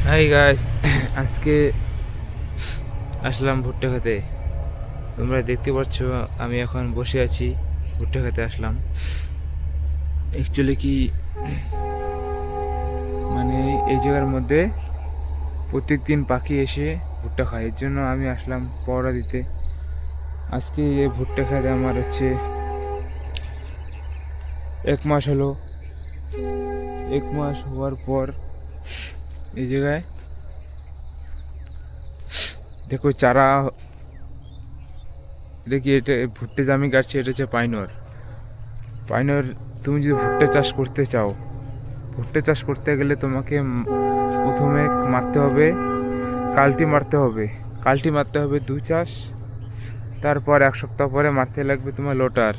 Hi guys, আজকে আসলাম ভুট্টা খেতে। তোমরা দেখতে পাচ্ছ আমি এখন বসে আছি, ভুট্টা খেতে আসলাম। অ্যাকচুয়ালি কি মানে এই জায়গার মধ্যে প্রত্যেক দিন পাখি এসে ভুট্টা খায়, এর জন্য আমি আসলাম পহরা দিতে। আজকে এই ভুট্টা খেতে আমার 1 মাস হলো। 1 মাস হওয়ার পর এই জায়গায় দেখো চারা, এটা ভুট্টা যে আমি কাটছি এটা হচ্ছে পাইনর। পাইনর, তুমি যদি ভুট্টা চাষ করতে চাও, ভুট্টা চাষ করতে গেলে তোমাকে প্রথমে মারতে হবে, কালটি মারতে হবে। কালটি মারতে হবে 2 চাষ। তারপর 1 সপ্তাহ পরে মারতে লাগবে তোমার লোটার।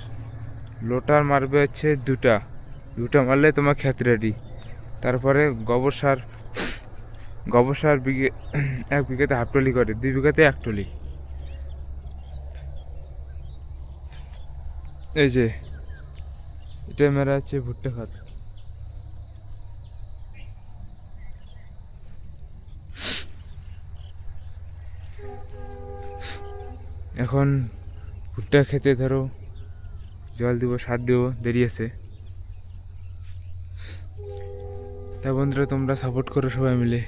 লোটার মারবে দুটা। দুটা মারলে তোমার ক্ষেত রেডি। তারপরে গোবর সার। গোবর সার 1 বিঘাতে হাফ টলি করে, 2 বিঘাতে 1 টলি। এই যে এটা মেরা ভুট্টা খাত। এখন ভুট্টা খেতে ধরো জল দিব, সার দিব, দেরি আছে। তা বন্ধুরা তোমরা সাপোর্ট করো সবাই মিলে।